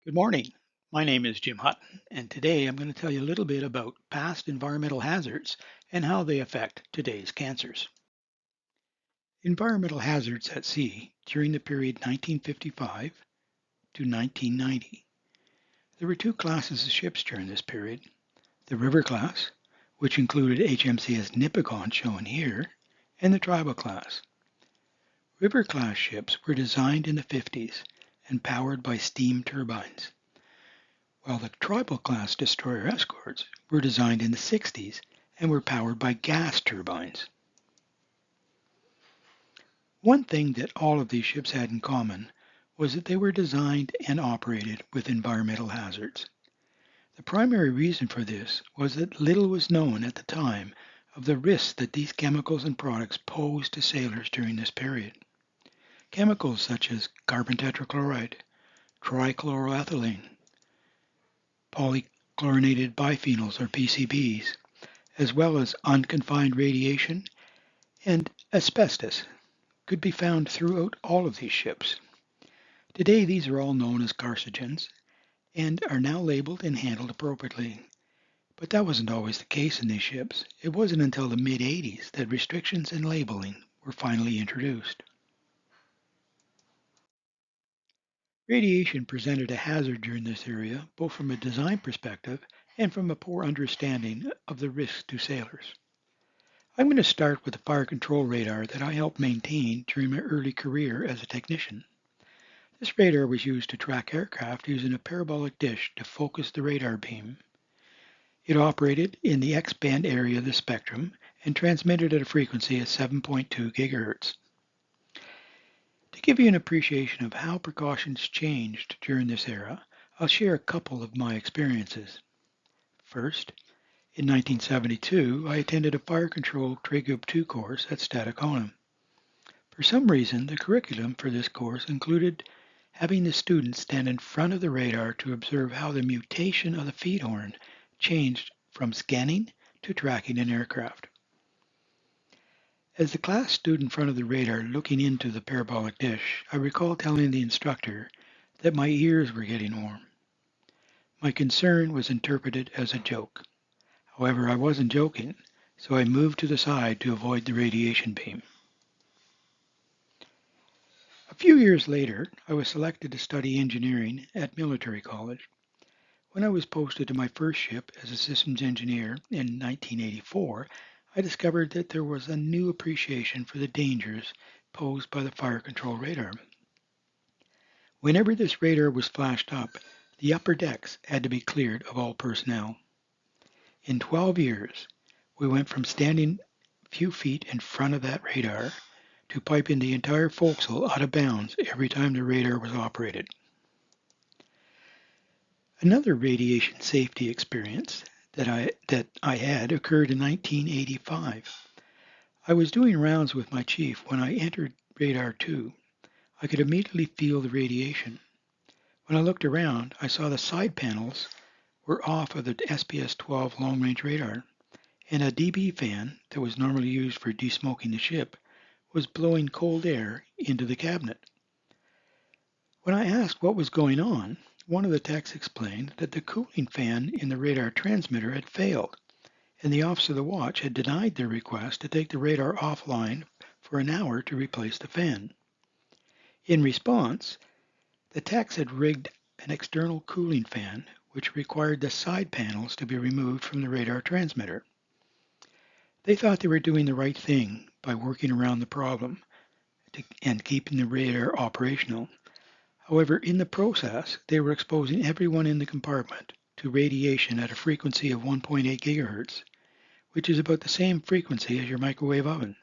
Good morning. My name is Jim Hutton, and today I'm going to tell you a little bit about past environmental hazards and how they affect today's cancers. Environmental hazards at sea during the period 1955 to 1990. There were two classes of ships during this period. The River class, which included HMCS Nipigon shown here, and the Tribal class. River class ships were designed in the 50s and powered by steam turbines, while the Tribal class destroyer escorts were designed in the 60s and were powered by gas turbines. One thing that all of these ships had in common was that they were designed and operated with environmental hazards. The primary reason for this was that little was known at the time of the risks that these chemicals and products posed to sailors during this period. Chemicals such as carbon tetrachloride, trichloroethylene, polychlorinated biphenyls or PCBs, as well as unconfined radiation and asbestos could be found throughout all of these ships. Today these are all known as carcinogens and are now labeled and handled appropriately. But that wasn't always the case in these ships. It wasn't until the mid-80s that restrictions and labeling were finally introduced. Radiation presented a hazard during this area, both from a design perspective and from a poor understanding of the risks to sailors. I'm going to start with the fire control radar that I helped maintain during my early career as a technician. This radar was used to track aircraft using a parabolic dish to focus the radar beam. It operated in the X-band area of the spectrum and transmitted at a frequency of 7.2 gigahertz. To give you an appreciation of how precautions changed during this era, I'll share a couple of my experiences. First, in 1972, I attended a Fire Control Trade Group 2 course at Stadacona. For some reason, the curriculum for this course included having the students stand in front of the radar to observe how the mutation of the feed horn changed from scanning to tracking an aircraft. As the class stood in front of the radar looking into the parabolic dish, I recall telling the instructor that my ears were getting warm. My concern was interpreted as a joke. However, I wasn't joking, so I moved to the side to avoid the radiation beam. A few years later, I was selected to study engineering at military college. When I was posted to my first ship as a systems engineer in 1984, I discovered that there was a new appreciation for the dangers posed by the fire control radar. Whenever this radar was flashed up, the upper decks had to be cleared of all personnel. In 12 years, we went from standing a few feet in front of that radar to piping the entire forecastle out of bounds every time the radar was operated. Another radiation safety experience that I had occurred in 1985. I was doing rounds with my chief when I entered Radar 2. I could immediately feel the radiation. When I looked around, I saw the side panels were off of the SPS-12 long-range radar, and a DB fan that was normally used for desmoking the ship was blowing cold air into the cabinet. When I asked what was going on, one of the techs explained that the cooling fan in the radar transmitter had failed, and the officer of the watch had denied their request to take the radar offline for an hour to replace the fan. In response, the techs had rigged an external cooling fan which required the side panels to be removed from the radar transmitter. They thought they were doing the right thing by working around the problem and keeping the radar operational. However, in the process, they were exposing everyone in the compartment to radiation at a frequency of 1.8 gigahertz, which is about the same frequency as your microwave oven.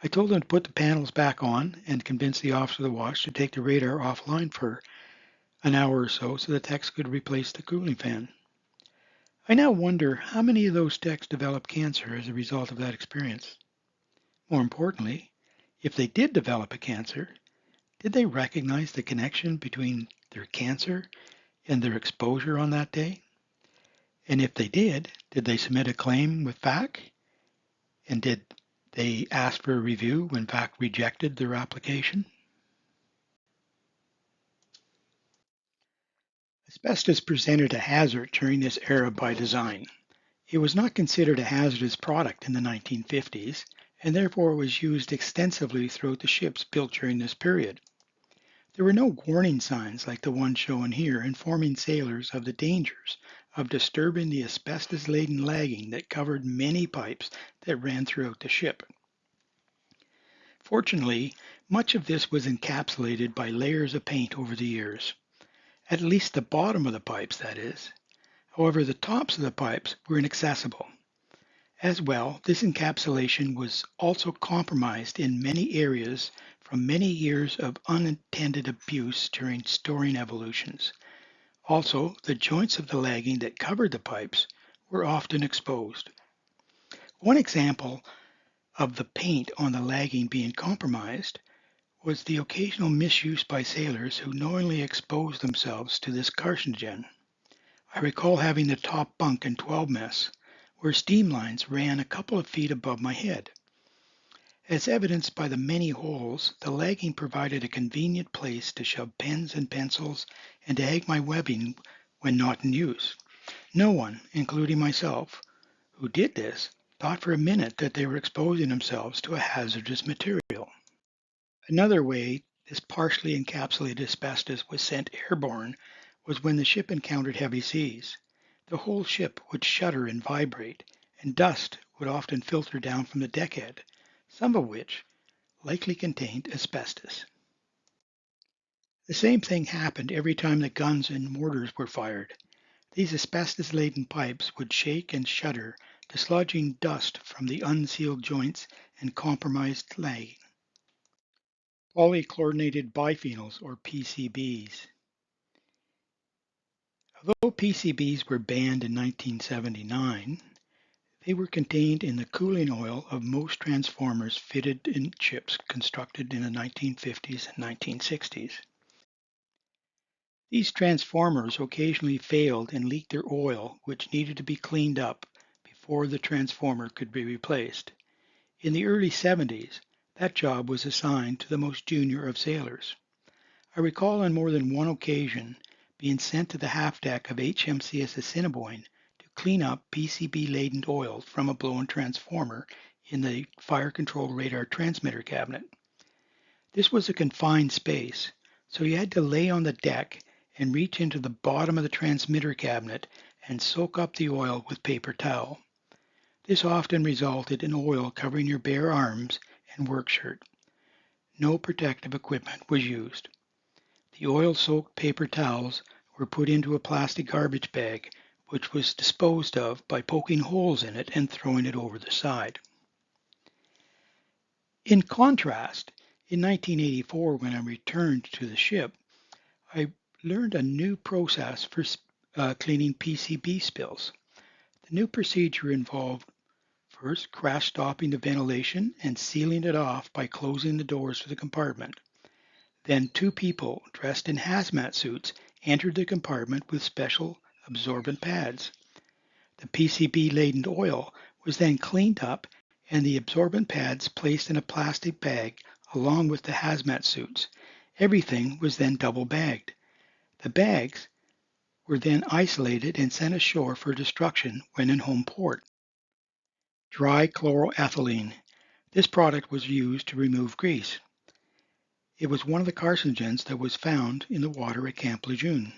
I told them to put the panels back on and convince the officer of the watch to take the radar offline for an hour or so the techs could replace the cooling fan. I now wonder how many of those techs developed cancer as a result of that experience. More importantly, if they did develop a cancer, did they recognize the connection between their cancer and their exposure on that day? And if they did they submit a claim with VAC? And did they ask for a review when VAC rejected their application? Asbestos presented a hazard during this era by design. It was not considered a hazardous product in the 1950s, and therefore was used extensively throughout the ships built during this period. There were no warning signs like the one shown here informing sailors of the dangers of disturbing the asbestos-laden lagging that covered many pipes that ran throughout the ship. Fortunately, much of this was encapsulated by layers of paint over the years. At least the bottom of the pipes, that is. However, the tops of the pipes were inaccessible. As well, this encapsulation was also compromised in many areas from many years of unintended abuse during storing evolutions. Also, the joints of the lagging that covered the pipes were often exposed. One example of the paint on the lagging being compromised was the occasional misuse by sailors who knowingly exposed themselves to this carcinogen. I recall having the top bunk in 12 mess, where steam lines ran a couple of feet above my head. As evidenced by the many holes, the lagging provided a convenient place to shove pens and pencils and to hang my webbing when not in use. No one, including myself, who did this, thought for a minute that they were exposing themselves to a hazardous material. Another way this partially encapsulated asbestos was sent airborne was when the ship encountered heavy seas. The whole ship would shudder and vibrate, and dust would often filter down from the deckhead, some of which likely contained asbestos. The same thing happened every time the guns and mortars were fired. These asbestos-laden pipes would shake and shudder, dislodging dust from the unsealed joints and compromised lagging. Polychlorinated biphenyls, or PCBs. Although PCBs were banned in 1979, they were contained in the cooling oil of most transformers fitted in ships constructed in the 1950s and 1960s. These transformers occasionally failed and leaked their oil, which needed to be cleaned up before the transformer could be replaced. In the early 70s, that job was assigned to the most junior of sailors. I recall on more than one occasion being sent to the half deck of HMCS Assiniboine to clean up PCB-laden oil from a blown transformer in the fire control radar transmitter cabinet. This was a confined space, so you had to lay on the deck and reach into the bottom of the transmitter cabinet and soak up the oil with paper towel. This often resulted in oil covering your bare arms and work shirt. No protective equipment was used. The oil-soaked paper towels were put into a plastic garbage bag, which was disposed of by poking holes in it and throwing it over the side. In contrast, in 1984, when I returned to the ship, I learned a new process for cleaning PCB spills. The new procedure involved first crash stopping the ventilation and sealing it off by closing the doors to the compartment. Then two people dressed in hazmat suits entered the compartment with special absorbent pads. The PCB-laden oil was then cleaned up and the absorbent pads placed in a plastic bag along with the hazmat suits. Everything was then double bagged. The bags were then isolated and sent ashore for destruction when in home port. Dry chloroethylene. This product was used to remove grease. It was one of the carcinogens that was found in the water at Camp Lejeune.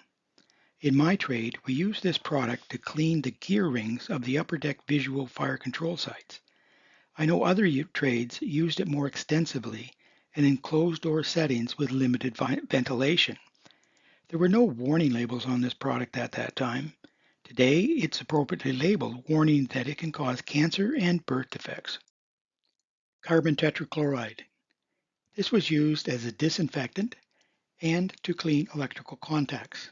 In my trade, we used this product to clean the gear rings of the upper deck visual fire control sites. I know other trades used it more extensively and in closed door settings with limited ventilation. There were no warning labels on this product at that time. Today, it's appropriately labeled, warning that it can cause cancer and birth defects. Carbon tetrachloride. This was used as a disinfectant and to clean electrical contacts.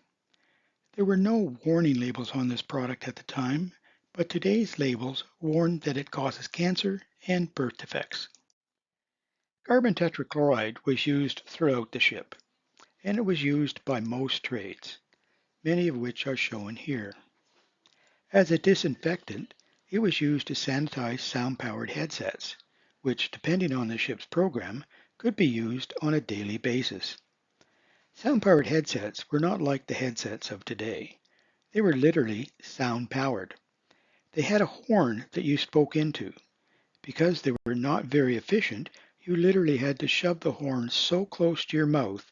There were no warning labels on this product at the time, but today's labels warn that it causes cancer and birth defects. Carbon tetrachloride was used throughout the ship, and it was used by most trades, many of which are shown here. As a disinfectant, it was used to sanitize sound-powered headsets, which, depending on the ship's program, could be used on a daily basis. Sound-powered headsets were not like the headsets of today. They were literally sound-powered. They had a horn that you spoke into. Because they were not very efficient, you literally had to shove the horn so close to your mouth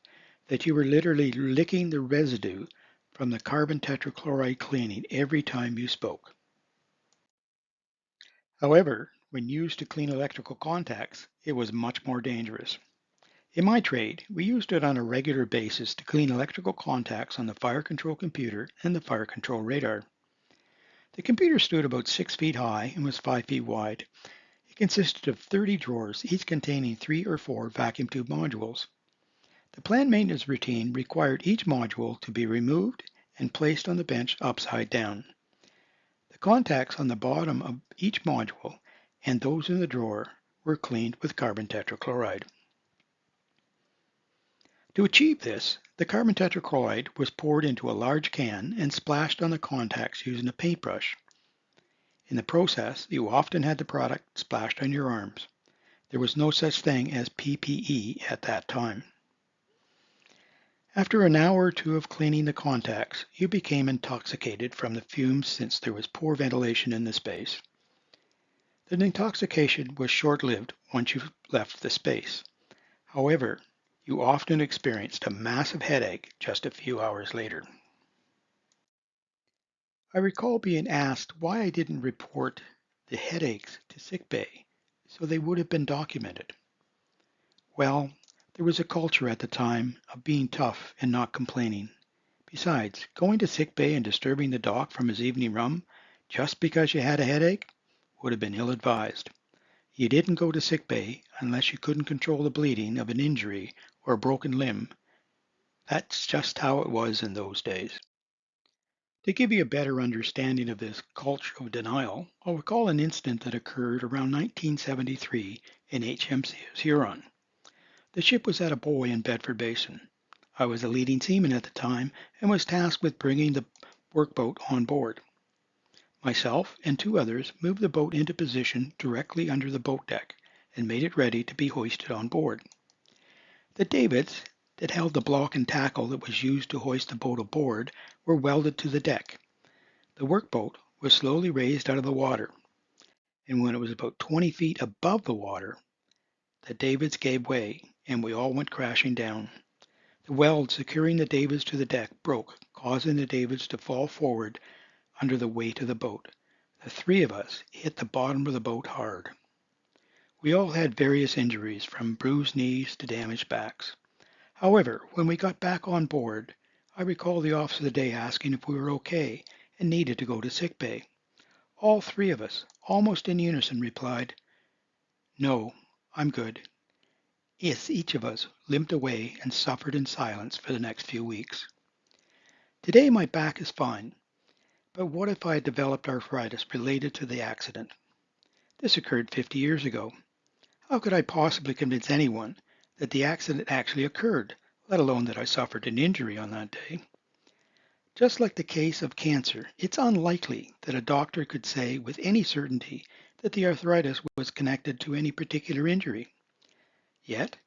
that you were literally licking the residue from the carbon tetrachloride cleaning every time you spoke. However, when used to clean electrical contacts, it was much more dangerous. In my trade, we used it on a regular basis to clean electrical contacts on the fire control computer and the fire control radar. The computer stood about 6 feet high and was 5 feet wide. It consisted of 30 drawers, each containing 3 or 4 vacuum tube modules. The planned maintenance routine required each module to be removed and placed on the bench upside down. The contacts on the bottom of each module and those in the drawer were cleaned with carbon tetrachloride. To achieve this, the carbon tetrachloride was poured into a large can and splashed on the contacts using a paintbrush. In the process, you often had the product splashed on your arms. There was no such thing as PPE at that time. After an hour or two of cleaning the contacts, you became intoxicated from the fumes since there was poor ventilation in the space. The intoxication was short-lived once you left the space. However, you often experienced a massive headache just a few hours later. I recall being asked why I didn't report the headaches to sickbay, so they would have been documented. Well, there was a culture at the time of being tough and not complaining. Besides, going to sickbay and disturbing the doc from his evening rum just because you had a headache would have been ill-advised. You didn't go to sickbay unless you couldn't control the bleeding of an injury or a broken limb. That's just how it was in those days. To give you a better understanding of this culture of denial, I'll recall an incident that occurred around 1973 in HMCS Huron. The ship was at a buoy in Bedford Basin. I was a leading seaman at the time and was tasked with bringing the workboat on board. Myself and 2 others moved the boat into position directly under the boat deck and made it ready to be hoisted on board. The davits that held the block and tackle that was used to hoist the boat aboard were welded to the deck. The workboat was slowly raised out of the water, and when it was about 20 feet above the water, the davits gave way and we all went crashing down. The weld securing the davits to the deck broke, causing the davits to fall forward under the weight of the boat. The 3 of us hit the bottom of the boat hard. We all had various injuries, from bruised knees to damaged backs. However, when we got back on board, I recall the officer of the day asking if we were okay and needed to go to sick bay. All 3 of us, almost in unison, replied, "No, I'm good." Yes, each of us limped away and suffered in silence for the next few weeks. Today my back is fine, but what if I had developed arthritis related to the accident? This occurred 50 years ago. How could I possibly convince anyone that the accident actually occurred, let alone that I suffered an injury on that day? Just like the case of cancer, it's unlikely that a doctor could say with any certainty that the arthritis was connected to any particular injury. Yet,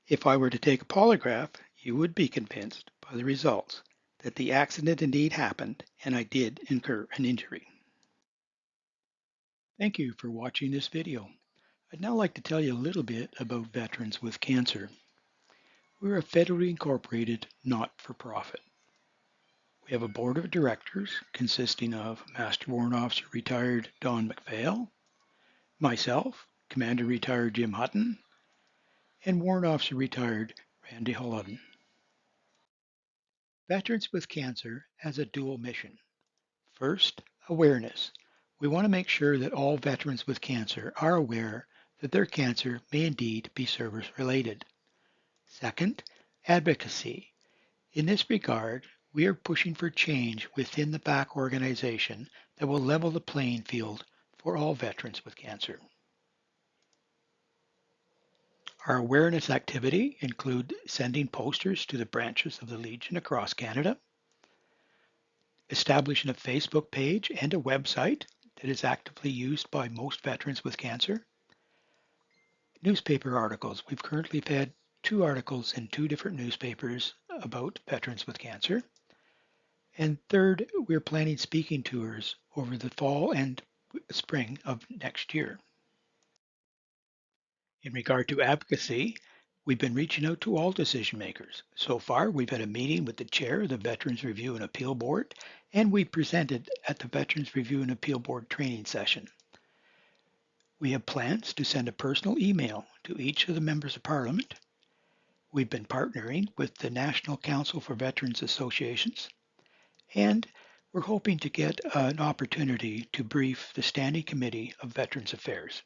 if I were to take a polygraph, you would be convinced by the results that the accident indeed happened and I did incur an injury. Thank you for watching this video. I'd now like to tell you a little bit about Veterans with Cancer. We're a federally incorporated not-for-profit. We have a board of directors consisting of Master Warrant Officer Retired Don McPhail, myself, Commander Retired Jim Hutton, and Warrant Officer Retired Randy Holluden. Veterans with Cancer has a dual mission. First, awareness. We want to make sure that all veterans with cancer are aware that their cancer may indeed be service-related. Second, advocacy. In this regard, we are pushing for change within the VAC organization that will level the playing field for all veterans with cancer. Our awareness activity include sending posters to the branches of the Legion across Canada, establishing a Facebook page and a website that is actively used by most veterans with cancer, newspaper articles. We've currently had 2 articles in 2 different newspapers about veterans with cancer. And third, we're planning speaking tours over the fall and spring of next year. In regard to advocacy, we've been reaching out to all decision makers. So far, we've had a meeting with the chair of the Veterans Review and Appeal Board, and we presented at the Veterans Review and Appeal Board training session. We have plans to send a personal email to each of the members of Parliament. We've been partnering with the National Council for Veterans Associations, and we're hoping to get an opportunity to brief the Standing Committee of Veterans Affairs.